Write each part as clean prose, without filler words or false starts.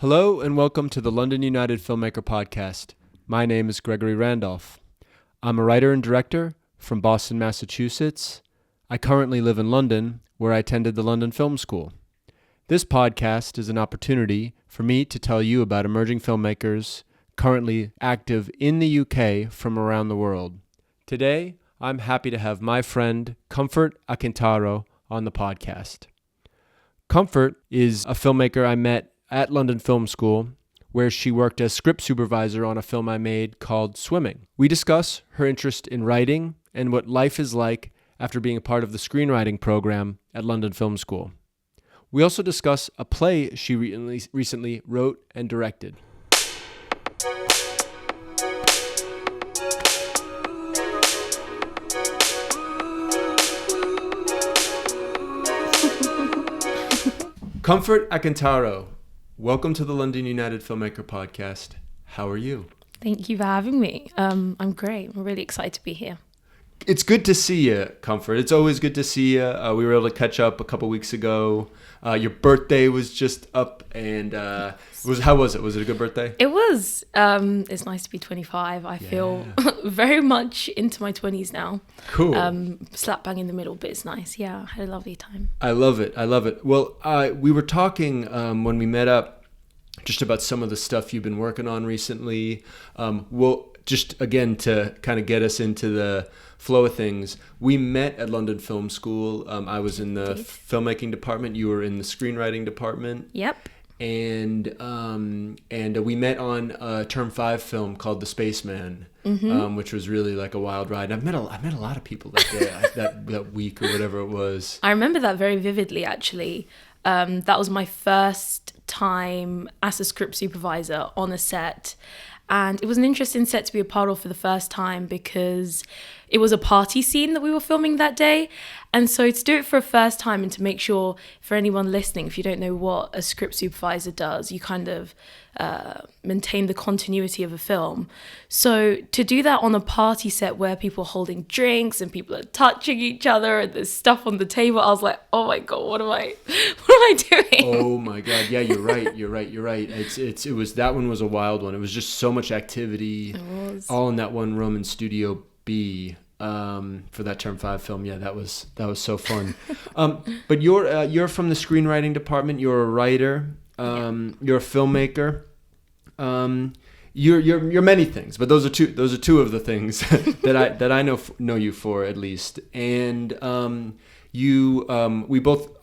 Hello and welcome to the London United Filmmaker Podcast. My name is Gregory Randolph. I'm a writer and director from Boston, Massachusetts. I currently live in London, where I attended the Londom Film School. This podcast is an opportunity for me to tell you about emerging filmmakers currently active in the UK from around the world. Today, I'm happy to have my friend Comfort Akintaro on the podcast. Comfort is a filmmaker I met at London Film School, where she worked as script supervisor on a film I made called Swimming. We discuss her interest in writing and what life is like after being a part of the screenwriting program at London Film School. We also discuss a play she recently wrote and directed. Comfort Akintaro, welcome to the London United Filmmaker Podcast. How are you? Thank you for having me. I'm great. I'm really excited to be here. It's good to see you, Comfort. It's always good to see you. We were able to catch up a couple weeks ago. Your birthday was just up, and how was it? Was it a good birthday? It was. It's nice to be 25. I feel very much into my 20s now. Cool. Slap bang in the middle, but it's nice. Yeah, I had a lovely time. I love it. Well, we were talking when we met up just about some of the stuff you've been working on recently. Well, just again to kind of get us into the flow of things, we met at London Film School. I was in the filmmaking department. You were in the screenwriting department. Yep. And we met on a Term 5 film called The Spaceman, which was really like a wild ride. I met a lot of people that day, that week or whatever it was. I remember that very vividly, actually. That was my first time as a script supervisor on a set. And it was an interesting set to be a part of for the first time because it was a party scene that we were filming that day. And so to do it for a first time and to make sure for anyone listening, if you don't know what a script supervisor does, you kind of maintain the continuity of a film. So to do that on a party set where people are holding drinks and people are touching each other and there's stuff on the table, I was like, oh my God, what am I doing? Oh my God. Yeah, you're right. It was, that one was a wild one. It was just so much activity all in that one room in Studio B. For that Term 5 film. Yeah, that was so fun. But you're from the screenwriting department. You're a writer. You're a filmmaker. You're many things, but those are two of the things that I know you for, at least. And I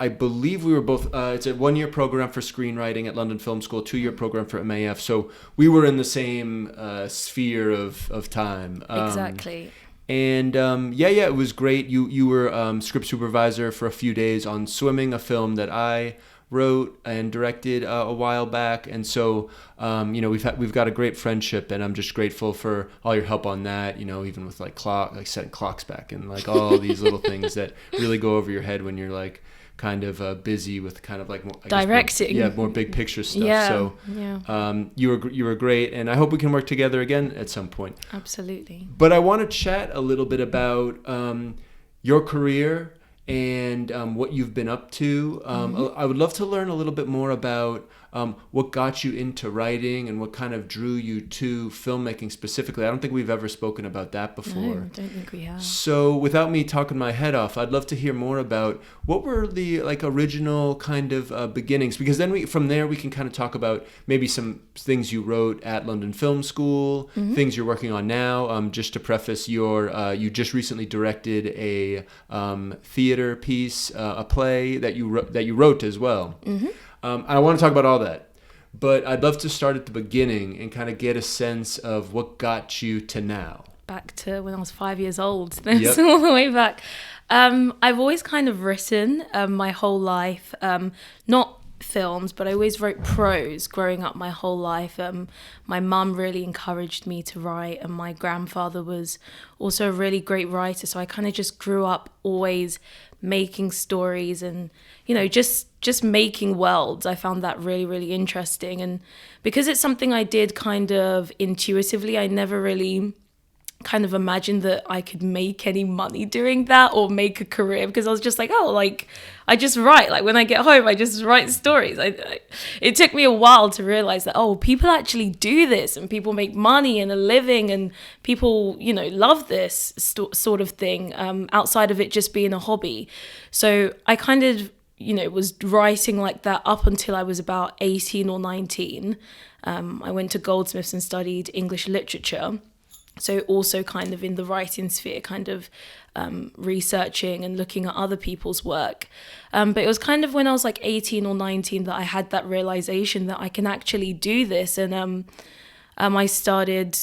believe we were both. It's a 1-year program for screenwriting at London Film School, 2-year program for MAF. So we were in the same sphere of time. Exactly. And it was great. You were script supervisor for a few days on Swimming, a film that I wrote and directed a while back. And so we've got a great friendship, and I'm just grateful for all your help on that. Even with like setting clocks back and like all these little things that really go over your head when you're like kind of busy with kind of like more, directing. More big picture stuff. Yeah. You were great, and I hope we can work together again at some point. Absolutely. But I want to chat a little bit about your career and what you've been up to. I would love to learn a little bit more about what got you into writing and what kind of drew you to filmmaking specifically. I don't think we've ever spoken about that before. No, I don't think we have. So without me talking my head off, I'd love to hear more about what were the original kind of beginnings, because then from there we can kind of talk about maybe some things you wrote at London Film School, things you're working on now. Just to preface, you just recently directed a theater piece, a play that you wrote as well. I want to talk about all that, but I'd love to start at the beginning and kind of get a sense of what got you to now. Back to when I was 5 years old. Yep. All the way back. I've always kind of written my whole life, not films, but I always wrote prose growing up my whole life. My mum really encouraged me to write, and my grandfather was also a really great writer, so I kind of just grew up always making stories and just making worlds. I found that really, really interesting, and because it's something I did kind of intuitively, I never really kind of imagine that I could make any money doing that or make a career, because I was just like, oh, like I just write, like when I get home I just write stories. It took me a while to realize that, oh, people actually do this and people make money and a living and people, you know, love this sort of thing, outside of it just being a hobby. So I kind of, you know, was writing like that up until I was about 18 or 19. I went to Goldsmiths and studied English literature. So also kind of in the writing sphere, kind of researching and looking at other people's work. But it was kind of when I was like 18 or 19 that I had that realization that I can actually do this. And I started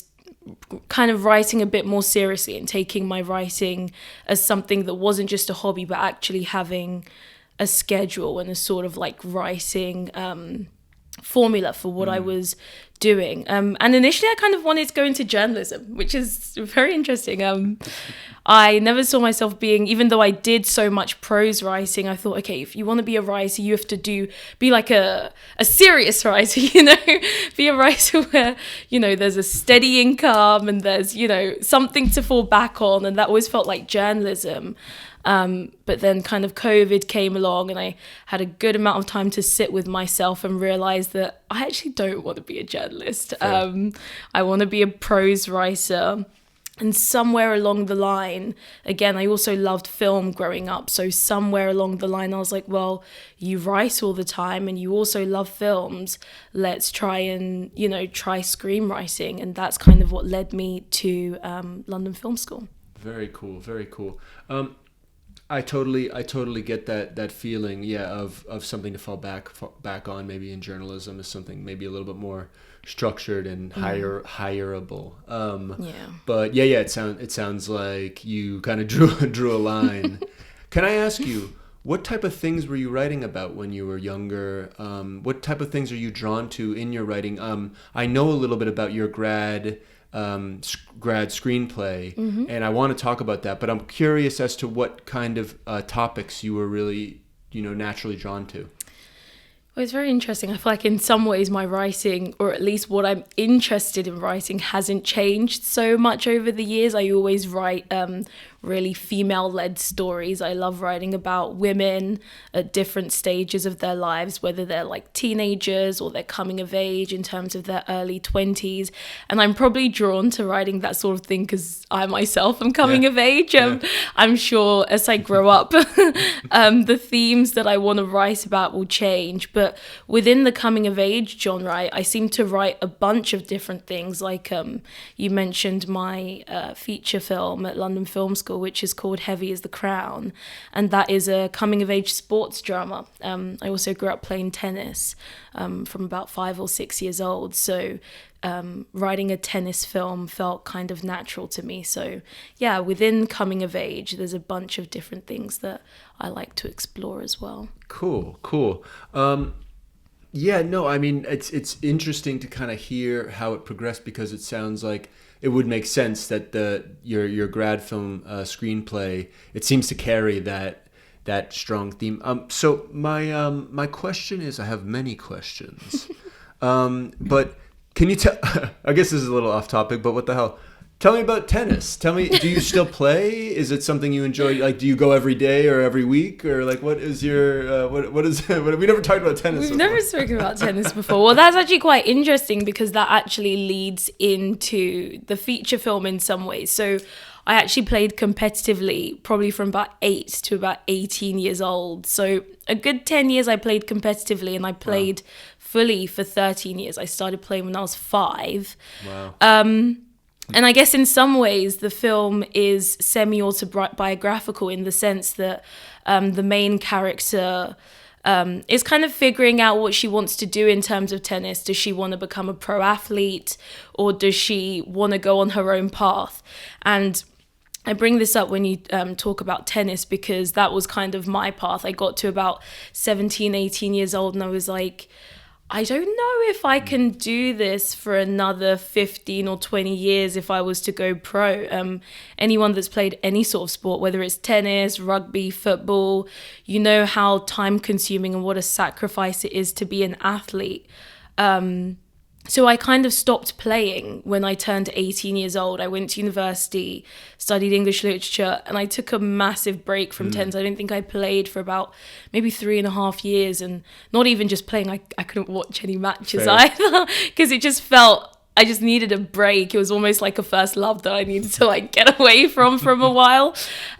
kind of writing a bit more seriously and taking my writing as something that wasn't just a hobby, but actually having a schedule and a sort of like writing formula for what I was doing. And initially I kind of wanted to go into journalism, which is very interesting. I never saw myself being, even though I did so much prose writing, I thought, okay, if you want to be a writer, you have to be like a serious writer, you know, be a writer where, you know, there's a steady income and there's, you know, something to fall back on. And that always felt like journalism. But then kind of COVID came along and I had a good amount of time to sit with myself and realize that I actually don't want to be a journalist. I want to be a prose writer. And somewhere along the line, again, I also loved film growing up. So somewhere along the line, I was like, well, you write all the time and you also love films. Let's try and, you know, try screenwriting. And that's kind of what led me to London Film School. Very cool. Very cool. I totally get that feeling, of something to fall back on, maybe in journalism, is something maybe a little bit more structured and hireable. But it sounds like you kind of drew a line. Can I ask you, what type of things were you writing about when you were younger? What type of things are you drawn to in your writing? I know a little bit about your grad screenplay, and I want to talk about that, but I'm curious as to what kind of topics you were really, you know, naturally drawn to. Well, it's very interesting. I feel like in some ways my writing, or at least what I'm interested in writing, hasn't changed so much over the years. I always write really female-led stories. I love writing about women at different stages of their lives, whether they're like teenagers or they're coming of age in terms of their early 20s. And I'm probably drawn to writing that sort of thing because I myself am coming of age. I'm sure as I grow up, the themes that I want to write about will change. But within the coming of age genre, I seem to write a bunch of different things. Like you mentioned my feature film at London Film School, which is called Heavy as the Crown, and that is a coming of age sports drama. I also grew up playing tennis from about 5 or 6 years old, so writing a tennis film felt kind of natural to me. So yeah, within coming of age there's a bunch of different things that I like to explore as well. Cool. I mean, it's interesting to kind of hear how it progressed, because it sounds like it would make sense that your grad film screenplay, it seems to carry that strong theme. So my question is, I have many questions, but can you tell? I guess this is a little off topic, but what the hell? Tell me about tennis. Tell me, do you still play? Is it something you enjoy? Like, do you go every day or every week, or like, what is your what is? We never talked about tennis. We've never spoken about tennis before. Well, that's actually quite interesting because that actually leads into the feature film in some ways. So I actually played competitively probably from about 8 to about 18 years old. So a good 10 years I played competitively, and I played fully for 13 years. I started playing when I was 5. Wow. And I guess in some ways the film is semi-autobiographical in the sense that the main character is kind of figuring out what she wants to do in terms of tennis. Does she want to become a pro athlete, or does she want to go on her own path? And I bring this up when you talk about tennis because that was kind of my path. I got to about 17, 18 years old and I was like, I don't know if I can do this for another 15 or 20 years if I was to go pro. Anyone that's played any sort of sport, whether it's tennis, rugby, football, you know how time consuming and what a sacrifice it is to be an athlete. So I kind of stopped playing when I turned 18 years old. I went to university, studied English literature, and I took a massive break from tennis. I don't think I played for about maybe 3.5 years, and not even just playing, I couldn't watch any matches Fair. either, because it just felt, I just needed a break. It was almost like a first love that I needed to like get away from a while.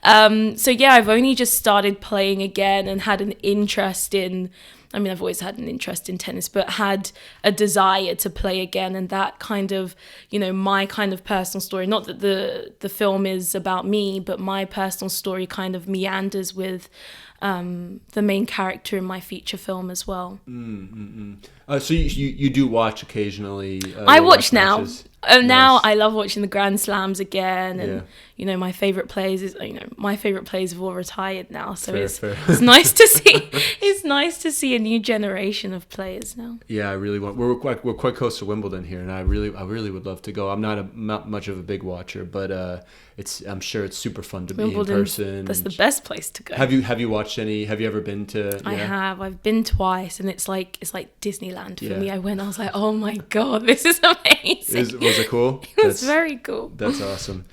So yeah, I've only just started playing again and had an interest in, I mean, I've always had an interest in tennis, but had a desire to play again. And that kind of, you know, my kind of personal story, not that the film is about me, but my personal story kind of meanders with the main character in my feature film as well. So you do watch occasionally? I watch now. Matches? Now Nice. I love watching the Grand Slams again, and Yeah. you know, my favorite players have all retired now, so Fair. it's nice to see. It's nice to see a new generation of players now. Yeah, I really want. We're quite close to Wimbledon here, and I really would love to go. I'm not much of a big watcher, but I'm sure it's super fun to be in Wimbledon's, person. that's the best place to go. Have you watched any? Have you ever been to? I have. I've been twice, and it's like Disneyland for Yeah. me. I went. I was like, oh my god, this is amazing. Was it cool? It was very cool. That's awesome.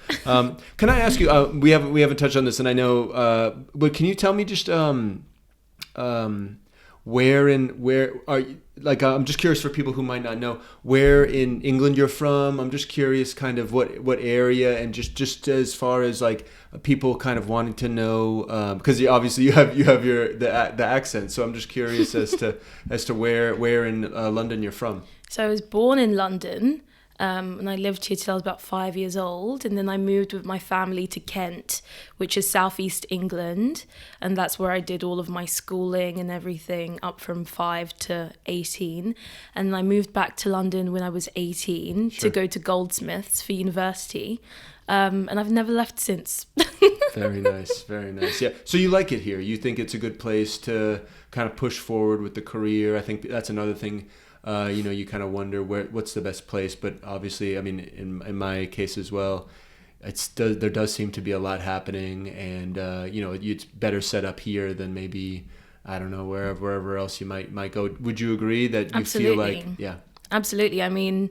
Can I ask you? We haven't touched on this, and I know. But can you tell me just where are you? Like, I'm just curious for people who might not know where in England you're from. I'm just curious, kind of what area, and just as far as like people kind of wanting to know, because obviously you have the accent. So I'm just curious as to where in London you're from. So I was born in London, and I lived here till I was about 5 years old, and then I moved with my family to Kent, which is southeast England, and that's where I did all of my schooling and everything up from 5 to 18. And I moved back to London when I was 18 Sure. to go to Goldsmiths for university, and I've never left since. Very nice, very nice. Yeah. So you like it here? You think it's a good place to kind of push forward with the career? I think that's another thing. You kind of wonder what's the best place, but obviously, I mean, in my case as well, there does seem to be a lot happening, and it's better set up here than maybe, I don't know, wherever else you might go. Would you agree that you feel like, yeah? Absolutely. I mean,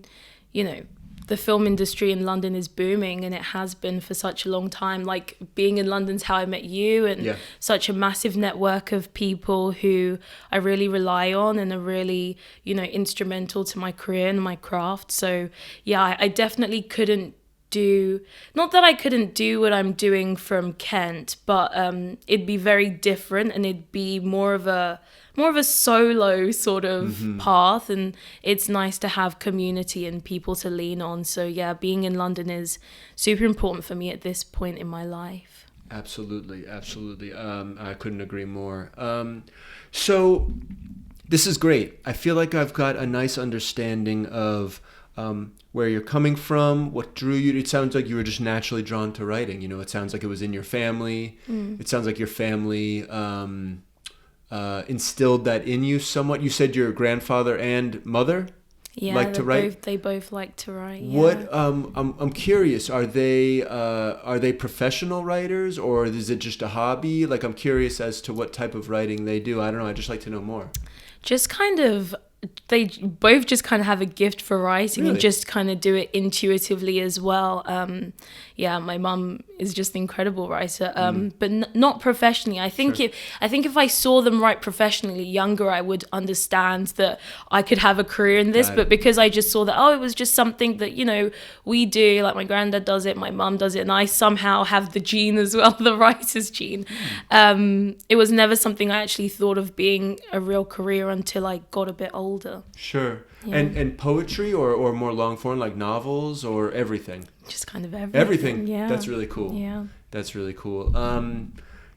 you know, the film industry in London is booming, and it has been for such a long time. Like, being in London's how I met you, and such a massive network of people who I really rely on and are really, you know, instrumental to my career and my craft. So yeah, I definitely couldn't do, not that I couldn't do what I'm doing from Kent, but it'd be very different, and it'd be more of a solo sort of path, and it's nice to have community and people to lean on. So yeah, being in London is super important for me at this point in my life. Absolutely. I couldn't agree more. So this is great. I feel like I've got a nice understanding of where you're coming from, what drew you. It sounds like you were just naturally drawn to writing. You know, it sounds like it was in your family. It sounds like your family instilled that in you somewhat. You said your grandfather and mother like to write. They both like to write. Yeah. What I'm curious. Are they professional writers, or is it just a hobby? Like, I'm curious as to what type of writing they do. I don't know. I'd just like to know more. Just kind of, they both just kind of have a gift for writing, Really? and just kind of do it intuitively as well. My mum is just an incredible writer, but not professionally. I think if I saw them write professionally younger, I would understand that I could have a career in this. Got it. But because I just saw that, it was just something that, you know, we do, like my granddad does it, my mum does it, and I somehow have the gene as well, the writer's gene. It was never something I actually thought of being a real career until I got a bit older. Sure. Yeah. And poetry or more long form, like novels, or everything? Just kind of everything. Everything. Yeah. That's really cool. Yeah. That's really cool.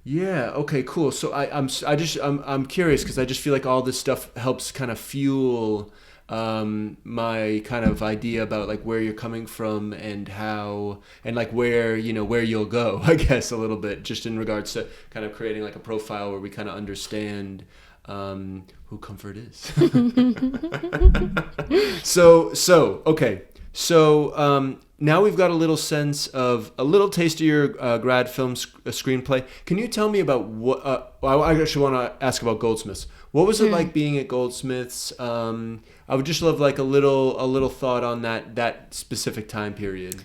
Yeah. Okay. Cool. So I'm curious, because I just feel like all this stuff helps kind of fuel my kind of idea about like where you're coming from and how, and like where you'll go, I guess, a little bit, just in regards to kind of creating like a profile where we kind of understand who Comfort is. Okay. So now we've got a little sense of a little taste of your grad film screenplay. Can you tell me about what? I actually want to ask about Goldsmiths. What was it like being at Goldsmiths? I would just love like a little thought on that specific time period.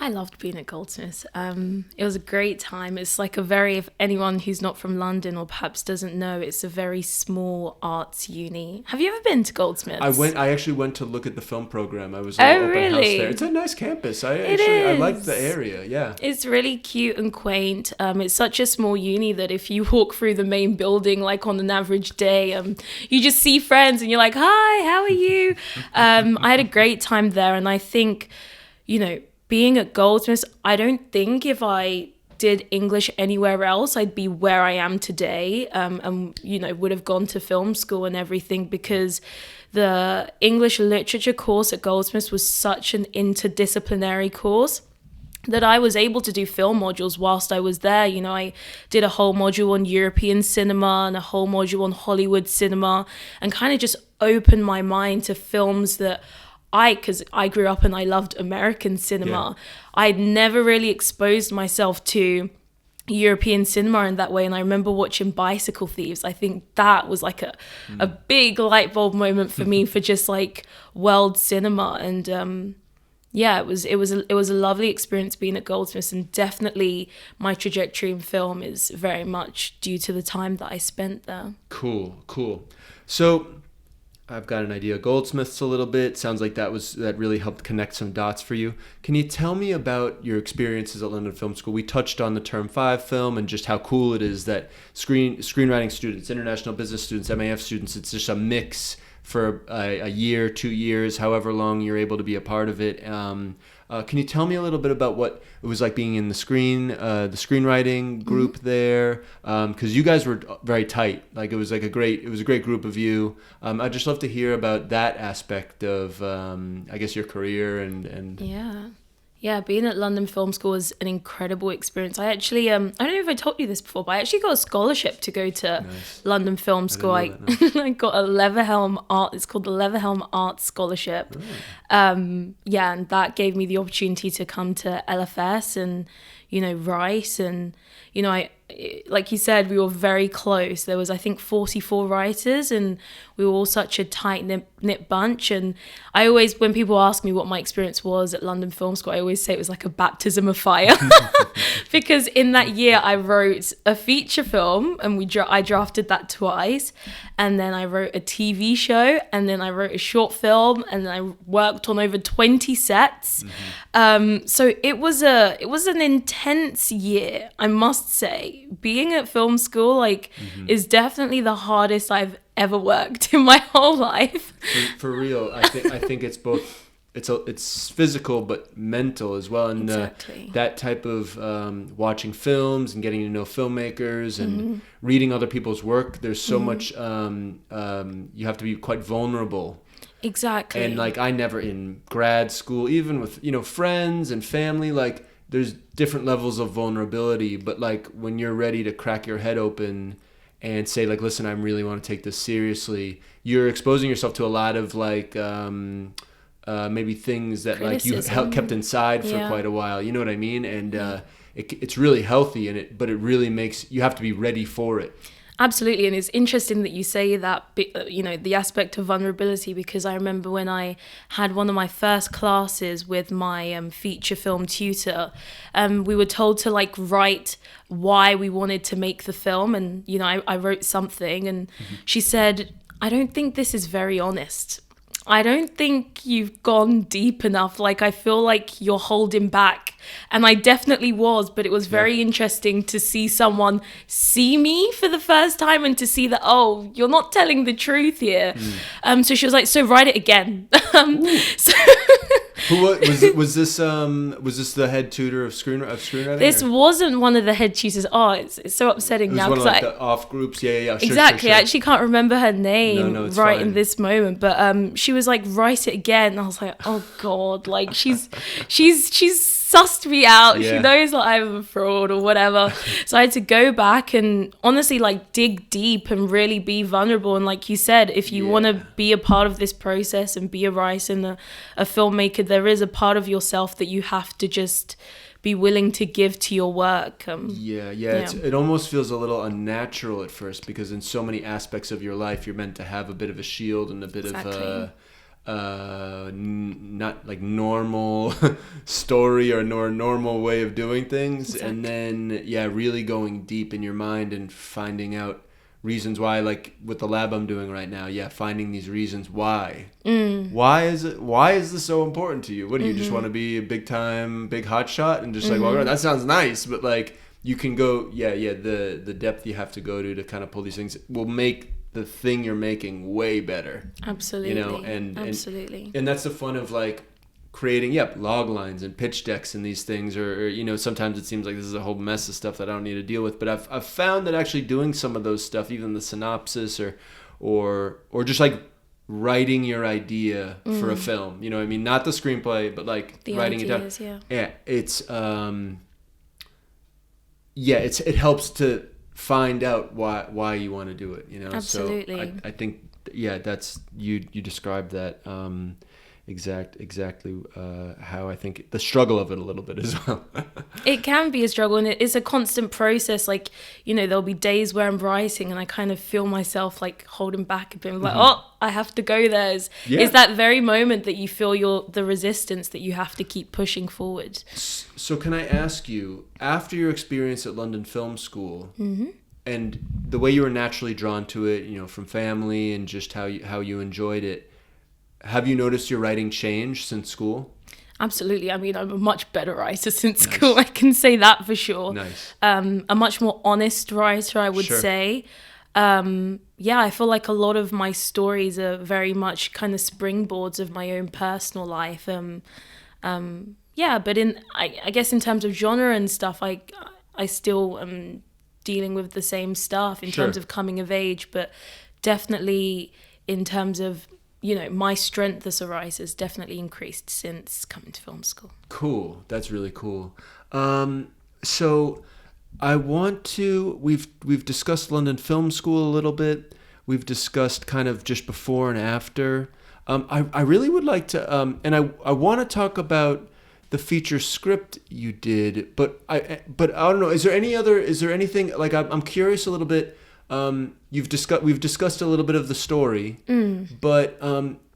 I loved being at Goldsmiths. It was a great time. It's like if anyone who's not from London or perhaps doesn't know, it's a very small arts uni. Have you ever been to Goldsmiths? I actually went to look at the film program. I was on an open house there. It's a nice campus. I liked the area. Yeah. It's really cute and quaint. It's such a small uni that if you walk through the main building, like on an average day, you just see friends and you're like, hi, how are you? I had a great time there. And I think, being at Goldsmiths, I don't think if I did English anywhere else, I'd be where I am today, and would have gone to film school and everything, because the English literature course at Goldsmiths was such an interdisciplinary course that I was able to do film modules whilst I was there. I did a whole module on European cinema and a whole module on Hollywood cinema, and kind of just opened my mind to films that because I grew up and I loved American cinema. Yeah. I'd never really exposed myself to European cinema in that way. And I remember watching Bicycle Thieves. I think that was like a big light bulb moment for me for just like world cinema. And it was a lovely experience being at Goldsmiths, and definitely my trajectory in film is very much due to the time that I spent there. Cool. So I've got an idea. Goldsmiths a little bit. Sounds like that really helped connect some dots for you. Can you tell me about your experiences at London Film School? We touched on the Term 5 film and just how cool it is that screenwriting students, international business students, MAF students, it's just a mix for a year, 2 years, however long you're able to be a part of it. Can you tell me a little bit about what it was like being in the screenwriting group there? Because you guys were very tight. Like it was a great group of you. I'd just love to hear about that aspect of, I guess, your career and. Yeah, being at London Film School was an incredible experience. I actually, I don't know if I told you this before, but I actually got a scholarship to go to London Film School. I got a Leverhelm Art, it's called the Leverhelm Art Scholarship. And that gave me the opportunity to come to LFS and, write. And, like you said, we were very close. There was, I think, 44 writers, and we were all such a tight-knit bunch. And I always, when people ask me what my experience was at London Film School, I always say it was like a baptism of fire. Because in that year, I wrote a feature film, and I drafted that twice. And then I wrote a TV show, and then I wrote a short film, and then I worked on over 20 sets. So it was an intense year, I must say. Being at film school is definitely the hardest I've ever worked in my whole life. For real, I think it's both. It's physical but mental as well, and exactly. That type of watching films and getting to know filmmakers and reading other people's work. There's so much. You have to be quite vulnerable. Exactly. And I never in grad school, even with friends and family, there's different levels of vulnerability, but when you're ready to crack your head open and say listen, I really want to take this seriously, you're exposing yourself to a lot of maybe things that criticism. you kept inside for quite a while, you know what I mean? And it's really healthy, but it really makes you have to be ready for it. Absolutely. And it's interesting that you say that, the aspect of vulnerability, because I remember when I had one of my first classes with my feature film tutor, we were told to write why we wanted to make the film. And, I wrote something, and she said, I don't think this is very honest. I don't think you've gone deep enough. I feel like you're holding back. And I definitely was, but it was very interesting to see someone see me for the first time and to see that, oh, you're not telling the truth here. So she was like, so write it again. So Who was this the head tutor of screenwriting? This wasn't one of the head tutors. Oh, it's so upsetting now. It was one of the off groups. Yeah. Exactly. Sure. I actually can't remember her name fine. In this moment. But she was like, write it again. And I was like, oh God, she's sussed me out. Yeah. She knows that I'm a fraud or whatever. So I had to go back and honestly dig deep and really be vulnerable. And like you said, if you want to be a part of this process and be a writer and a filmmaker, there is a part of yourself that you have to just be willing to give to your work. It almost feels a little unnatural at first, because in so many aspects of your life you're meant to have a bit of a shield and a bit of not like normal story or normal way of doing things. Exactly. And then really going deep in your mind and finding out reasons why, like with the lab I'm doing right now, finding these reasons why. Why is this so important to you? What do you just want to be a big hot shot and just like, well, that sounds nice, but like you can go the depth you have to go to kind of pull these things will make the thing you're making way better. Absolutely. And that's the fun of like creating log lines and pitch decks and these things, or sometimes it seems like this is a whole mess of stuff that I don't need to deal with, but I've found that actually doing some of those stuff, even the synopsis or just like writing your idea for a film, not the screenplay, but like the writing ideas, it down. It helps to find out why you want to do it, Absolutely. So I think that's you described that exactly how I think the struggle of it a little bit as well. It can be a struggle, and it is a constant process. Like, there'll be days where I'm writing and I kind of feel myself like holding back a bit, like, I have to go there. Is that very moment that you feel the resistance that you have to keep pushing forward. So can I ask you, after your experience at London Film School, and the way you were naturally drawn to it, from family and just how you enjoyed it, have you noticed your writing change since school? Absolutely. I mean, I'm a much better writer since school. I can say that for sure. Nice. A much more honest writer, I would say. I feel like a lot of my stories are very much kind of springboards of my own personal life. But I guess in terms of genre and stuff, I still am dealing with the same stuff in terms of coming of age, but definitely in terms of my strength as a writer has definitely increased since coming to film school. Cool. That's really cool. So I want to, we've discussed London Film School a little bit. We've discussed kind of just before and after. I really would like to, and I want to talk about the feature script you did, but I don't know. Is there anything, like I'm curious a little bit. We've discussed a little bit of the story, but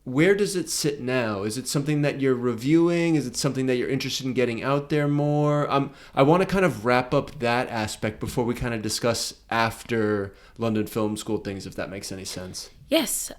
where does it sit now? Is it something that you're reviewing? Is it something that you're interested in getting out there more? I want to kind of wrap up that aspect before we kind of discuss after London Film School things, if that makes any sense. Yes.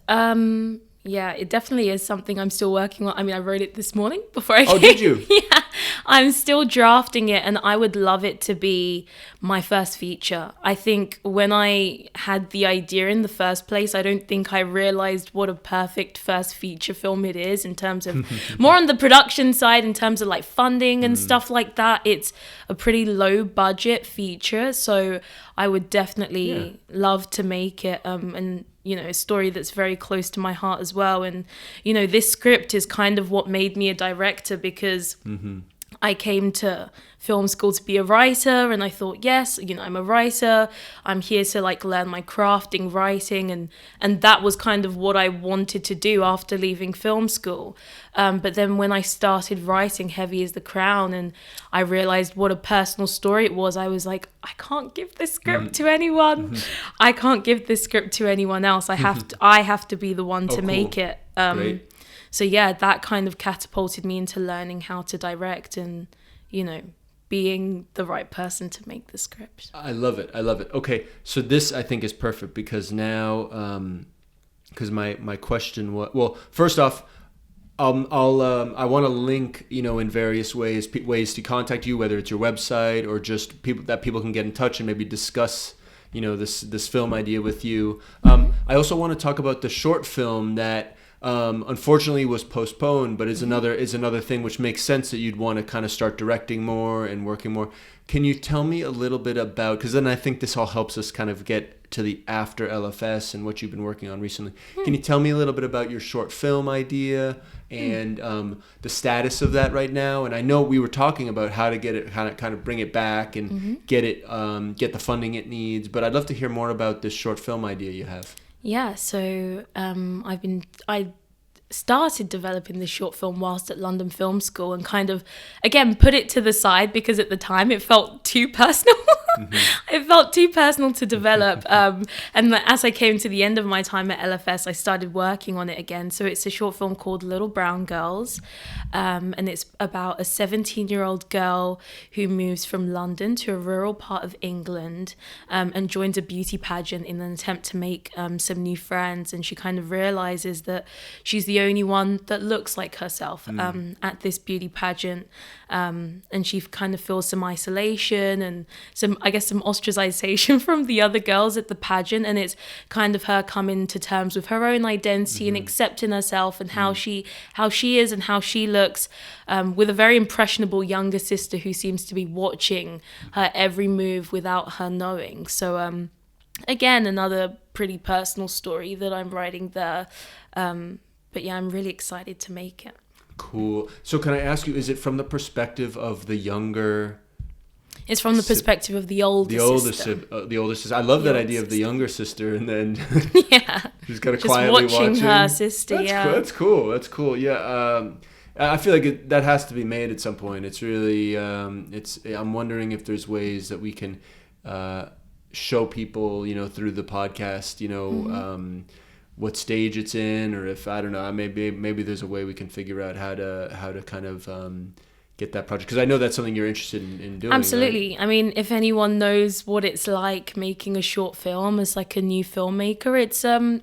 It definitely is something I'm still working on. I mean, I wrote it this morning before I came. Oh, did you? Yeah. I'm still drafting it, and I would love it to be my first feature. I think when I had the idea in the first place, I don't think I realized what a perfect first feature film it is in terms of more on the production side, in terms of like funding and stuff like that. It's a pretty low budget feature, so I would definitely love to make it and a story that's very close to my heart as well. And this script is kind of what made me a director, because I came to film school to be a writer, and I thought, yes, I'm a writer, I'm here to like learn my craft in writing, and that was kind of what I wanted to do after leaving film school. But then when I started writing Heavy is the Crown and I realized what a personal story it was, I was like, I can't give this script to anyone. I can't give this script to anyone else. I have to be the one to make it. Great. So that kind of catapulted me into learning how to direct and, being the right person to make the script. I love it. Okay, so this I think is perfect, because now, because my question was, well, first off, I want to link, in various ways to contact you, whether it's your website or just people can get in touch and maybe discuss, this film idea with you. I also want to talk about the short film that unfortunately was postponed, but is another thing which makes sense that you'd want to kind of start directing more and working more. Can you tell me a little bit about, because then I think this all helps us kind of get to the after LFS and what you've been working on recently. Can you tell me a little bit about your short film idea and the status of that right now? And I know we were talking about how to get it, kind of bring it back and get the funding it needs, but I'd love to hear more about this short film idea you have. Yeah, so I started developing this short film whilst at Londom Film School, and kind of, again, put it to the side because at the time it felt too personal. It felt too personal to develop. And as I came to the end of my time at LFS, I started working on it again. So it's a short film called Little Brown Girls. And it's about a 17-year-old girl who moves from London to a rural part of England, and joins a beauty pageant in an attempt to make some new friends. And she kind of realizes that she's the only one that looks like herself at this beauty pageant. And she kind of feels some isolation and some ostracization from the other girls at the pageant. And it's kind of her coming to terms with her own identity and accepting herself and how she is and how she looks, with a very impressionable younger sister who seems to be watching her every move without her knowing. So again, another pretty personal story that I'm writing there. But yeah, I'm really excited to make it. Cool. So can I ask you, is it from the perspective of the younger? It's from the perspective of the older sister. The older sister. I love that idea of the younger sister, and then she's kind of just quietly watching her sister. That's cool. That's cool. Yeah. I feel like that has to be made at some point. It's really. I'm wondering if there's ways that we can show people, through the podcast, what stage it's in, or if, I don't know, maybe there's a way we can figure out how to kind of get that project, because I know that's something you're interested in doing. Absolutely. Right? I mean, if anyone knows what it's like making a short film as like a new filmmaker,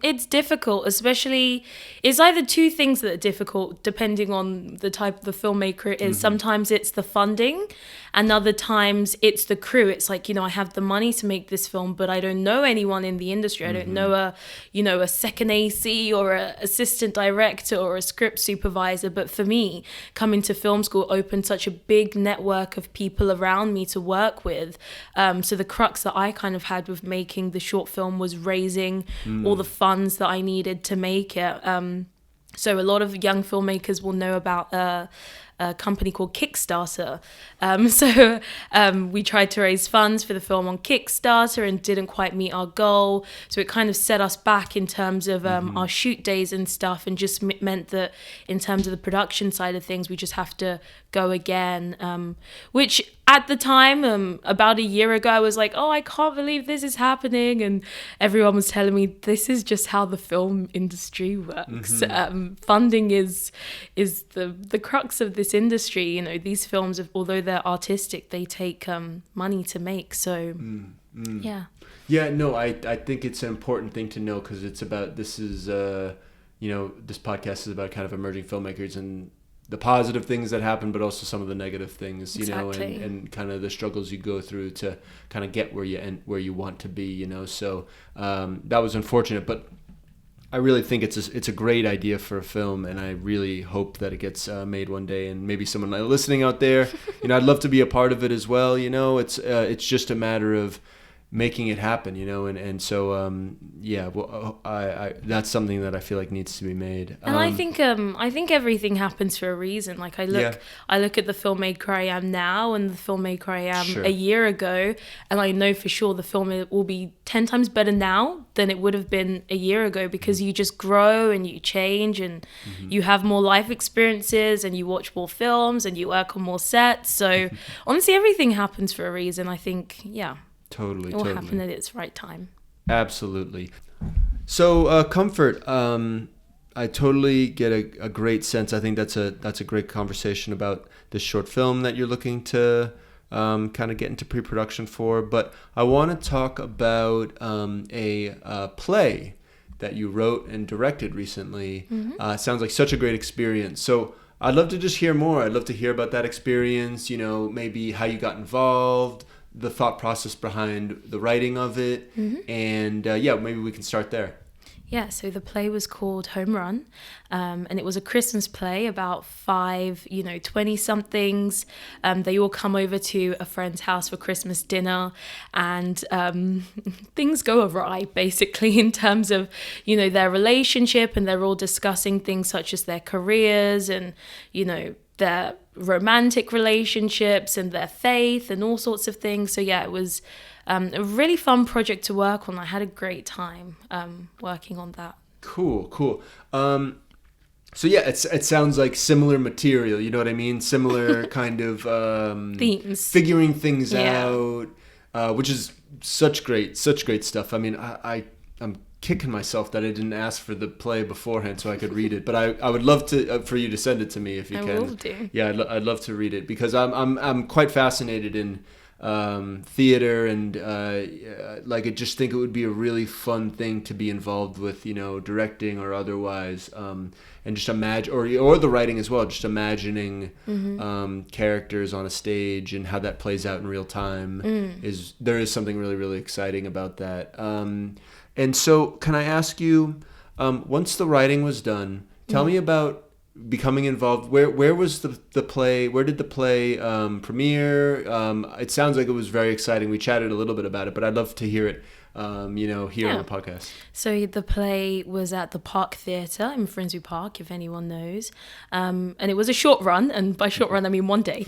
it's difficult. Especially, it's either two things that are difficult depending on the type of the filmmaker it is. Sometimes it's the funding, and other times it's the crew. It's like, I have the money to make this film, but I don't know anyone in the industry. I don't know a second AC or a assistant director or a script supervisor. But for me, coming to film school opened such a big network of people around me to work with. So the crux that I kind of had with making the short film was raising all the funds that I needed to make it. So a lot of young filmmakers will know about a company called Kickstarter. So we tried to raise funds for the film on Kickstarter and didn't quite meet our goal. So it kind of set us back in terms of our shoot days and stuff, and just meant that in terms of the production side of things, we just have to go again. Which at the time, about a year ago, I was like, oh, I can't believe this is happening. And everyone was telling me this is just how the film industry works. Funding is the crux of this industry. These films, although they're artistic, they take money to make. So yeah, no, I think it's an important thing to know, because it's about, this podcast is about kind of emerging filmmakers and the positive things that happen, but also some of the negative things, Exactly. and kind of the struggles you go through to kind of get where you want to be, so that was unfortunate, but I really think it's a great idea for a film, and I really hope that it gets made one day. And maybe someone listening out there, I'd love to be a part of it as well. It's just a matter of making it happen, and so I that's something that I feel like needs to be made. And I think everything happens for a reason. Like I look at the filmmaker I am now and the filmmaker I am a year ago, and I know for sure the film will be 10 times better now than it would have been a year ago, because you just grow and you change, and you have more life experiences, and you watch more films, and you work on more sets. So honestly, everything happens for a reason. I think, Totally. It will happen at its right time. Absolutely. So comfort. I totally get a great sense. I think that's a great conversation about this short film that you're looking to kind of get into pre-production for. But I want to talk about a play that you wrote and directed recently. Sounds like such a great experience. So I'd love to just hear more. I'd love to hear about that experience. Maybe how you got involved, the thought process behind the writing of it, and maybe we can start there. Yeah, so the play was called Home Run, and it was a Christmas play about 5, 20-somethings. They all come over to a friend's house for Christmas dinner, and things go awry, basically, in terms of, their relationship, and they're all discussing things such as their careers and, their romantic relationships and their faith and all sorts of things. So yeah, it was a really fun project to work on. I had a great time working on that. Cool. So yeah, it sounds like similar material. You know what I mean? Similar kind of Themes, figuring things Yeah. out, which is such great stuff. I mean, I'm kicking myself that I didn't ask for the play beforehand so I could read it. But I would love to for you to send it to me if you I can. will do. Yeah, I'd love to read it because I'm quite fascinated in theater and like I just think it would be a really fun thing to be involved with, you know, directing or otherwise, and just imagine or the writing as well, just imagining characters on a stage and how that plays out in real time there is something really, really exciting about that. And so can I ask you, once the writing was done, tell me about becoming involved. Where was the play? Where did the play premiere? It sounds like it was very exciting. We chatted a little bit about it, but I'd love to hear it. Here on the podcast. So the play was at the Park Theatre in Finsbury Park, if anyone knows, and it was a short run, and by short run I mean one day.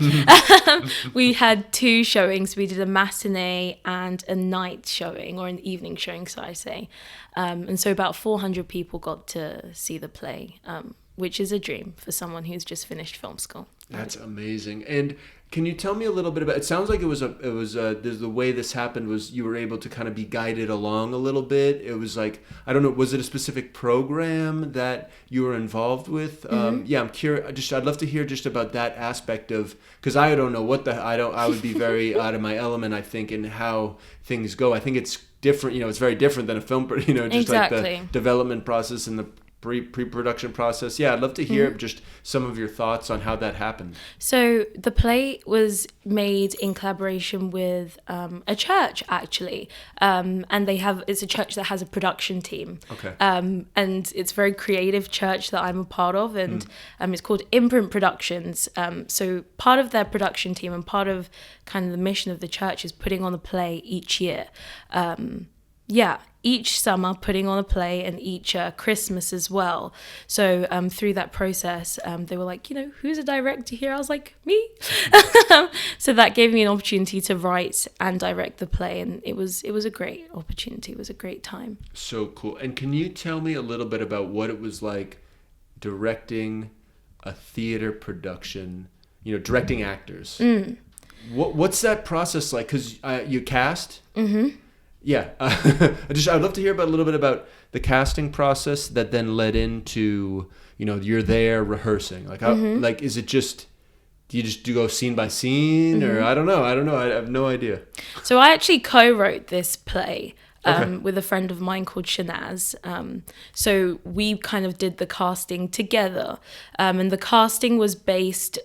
We had 2 showings. We did a matinee and a night showing, or an evening showing, so I say, and so about 400 people got to see the play, which is a dream for someone who's just finished film school. That's amazing. And can you tell me a little bit about? It sounds like the way this happened was you were able to kind of be guided along a little bit. It was like, I don't know, was it a specific program that you were involved with? Yeah, I'm curious. I'd love to hear just about that aspect of, because I don't know I would be very out of my element, I think, in how things go. I think it's different. You know, it's very different than a film. You know, just Exactly. like the development process and the pre-production process. Yeah, I'd love to hear just some of your thoughts on how that happened. So the play was made in collaboration with a church, actually, and it's a church that has a production team. Okay. And it's a very creative church that I'm a part of, and it's called Imprint Productions. So part of their production team and part of kind of the mission of the church is putting on a play each year. Each summer putting on a play, and each Christmas as well. So through that process, they were like, you know, who's a director here? I was like, me. So that gave me an opportunity to write and direct the play, and it was a great opportunity. It was a great time. So cool. And can you tell me a little bit about what it was like directing a theater production, you know, directing actors? What's that process like? Because you cast? Mm-hmm. Yeah, I'd love to hear about a little bit about the casting process that then led into, you know, you're there rehearsing. Like, how, like, is it just, do you just go scene by scene, or I don't know. I have no idea. So I actually co-wrote this play with a friend of mine called Shanaz. So we kind of did the casting together, and the casting was based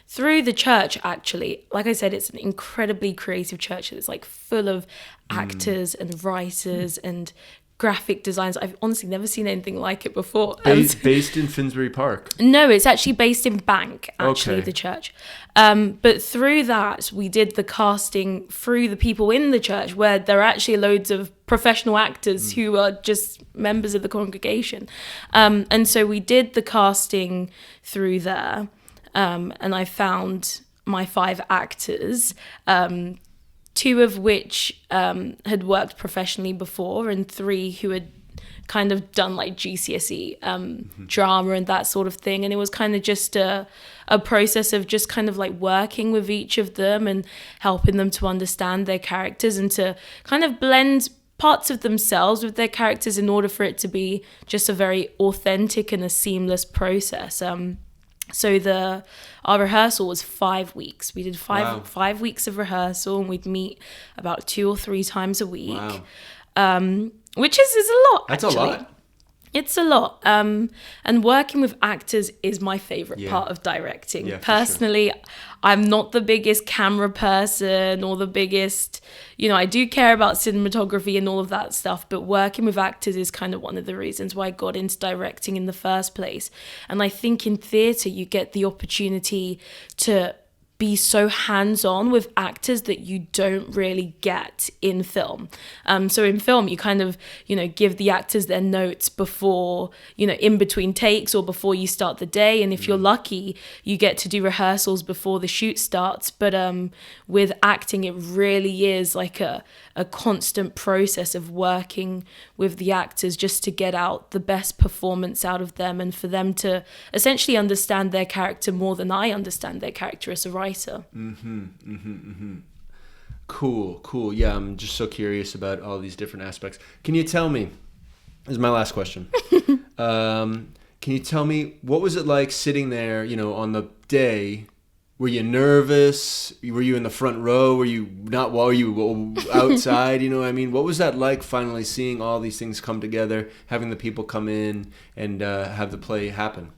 through the church, actually. Like I said, it's an incredibly creative church. It's like full of actors and writers and graphic designs. I've honestly never seen anything like it before. Based in Finsbury Park? No, it's actually based in Bank, actually, Okay. the church. But through that, we did the casting through the people in the church, where there are actually loads of professional actors who are just members of the congregation. And so we did the casting through there, and I found my 5 actors, 2 of which had worked professionally before, and 3 who had kind of done like GCSE drama and that sort of thing. And it was kind of just a process of just kind of like working with each of them and helping them to understand their characters and to kind of blend parts of themselves with their characters in order for it to be just a very authentic and a seamless process. So our rehearsal was 5 weeks. We did five weeks of rehearsal, and we'd meet about 2 or 3 times a week. Wow. Which is a lot. That's actually. a lot. It's a lot. And working with actors is my favorite Yeah. part of directing. Yeah, for Personally, I'm not the biggest camera person or the biggest, I do care about cinematography and all of that stuff, but working with actors is kind of one of the reasons why I got into directing in the first place. And I think in theatre, you get the opportunity to be so hands-on with actors that you don't really get in film. So in film, you kind of, give the actors their notes before, in between takes or before you start the day. And if you're lucky, you get to do rehearsals before the shoot starts. But with acting, it really is like a constant process of working with the actors just to get out the best performance out of them and for them to essentially understand their character more than I understand their character as a writer. Cool. Yeah, I'm just so curious about all these different aspects. Can you tell me, this is my last question. Can you tell me, what was it like sitting there, on the day? Were you nervous? Were you in the front row? Were you not? Were you outside? What was that like, finally seeing all these things come together, having the people come in and have the play happen?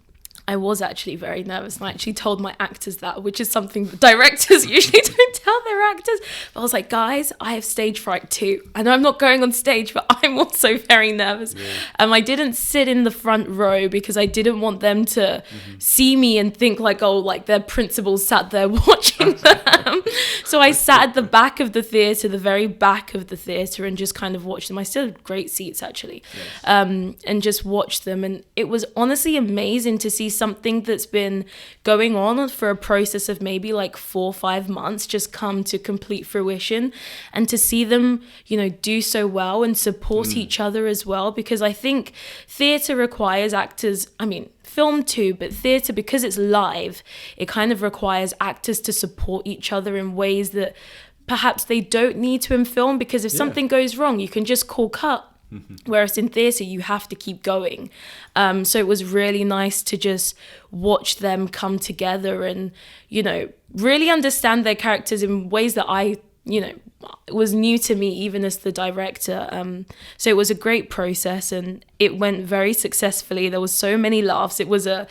I was actually very nervous, and I actually told my actors that, which is something that directors usually don't tell their actors. But I was like, guys, I have stage fright too. I know I'm not going on stage, but I'm also very nervous. Yeah. I didn't sit in the front row because I didn't want them to see me and think like, their principal sat there watching them. So I sat at the back of the theatre, the very back of the theatre, and just kind of watched them. I still had great seats, actually, and just watched them. And it was honestly amazing to see something that's been going on for a process of maybe like 4 or 5 months just come to complete fruition, and to see them, do so well and support each other as well. Because I think theatre requires actors, film too, but theatre, because it's live, it kind of requires actors to support each other in ways that perhaps they don't need to in film, because if something goes wrong, you can just call cut. Whereas in theatre, you have to keep going. So it was really nice to just watch them come together and, really understand their characters in ways that I, was new to me, even as the director. So it was a great process, and it went very successfully. There was so many laughs. It was a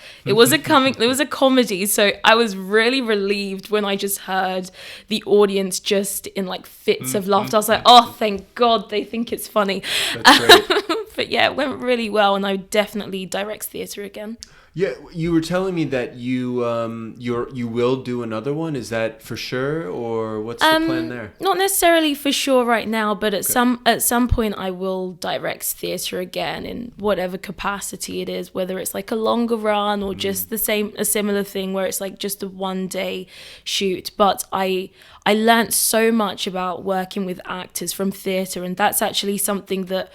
comedy. So I was really relieved when I just heard the audience just in like fits of laughter. I was like, oh, thank God they think it's funny. That's great. But yeah, it went really well, and I definitely direct theatre again. Yeah, you were telling me that you will do another one. Is that for sure, or what's the plan there? Not necessarily for sure right now, but at some point I will direct theatre again in whatever capacity it is, whether it's like a longer run or just a similar thing where it's like just a 1-day shoot. But I learned so much about working with actors from theatre, and that's actually something that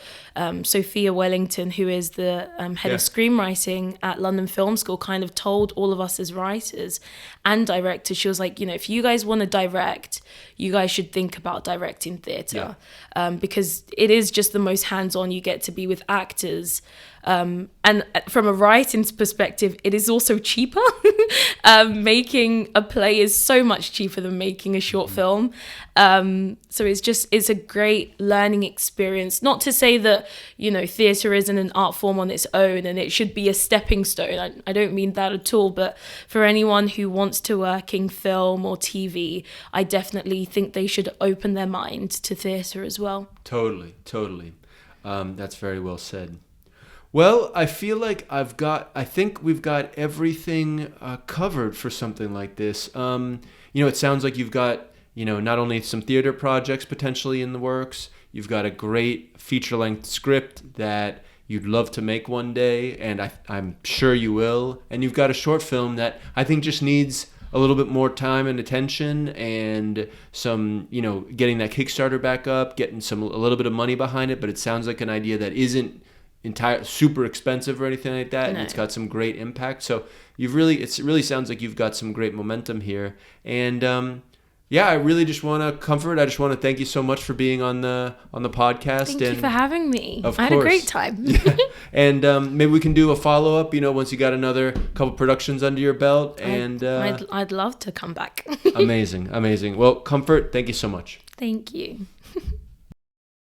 Sophia Wellington, who is the head of screenwriting at Londom Film School, kind of told all of us as writers and directors. She was like, if you guys want to direct, you guys should think about directing theatre, because it is just the most hands-on you get to be with actors. And from a writing perspective, it is also cheaper. Making a play is so much cheaper than making a short film. So it's a great learning experience. Not to say that, theatre isn't an art form on its own and it should be a stepping stone. I don't mean that at all. But for anyone who wants to work in film or TV, I definitely think they should open their mind to theatre as well. Totally. That's very well said. Well, I feel like I think we've got everything covered for something like this. It sounds like you've got, not only some theater projects potentially in the works, you've got a great feature-length script that you'd love to make one day, and I'm sure you will. And you've got a short film that I think just needs a little bit more time and attention, and some, getting that Kickstarter back up, getting a little bit of money behind it. But it sounds like an idea that isn't super expensive or anything like that, and it's got some great impact. So it really sounds like you've got some great momentum here. And I really just want to I just want to thank you so much for being on the podcast. Thank you for having me. Of course. I had a great time. Yeah. And maybe we can do a follow-up, once you got another couple productions under your belt. And I'd love to come back. Amazing. Well, Comfort, thank you so much. Thank you.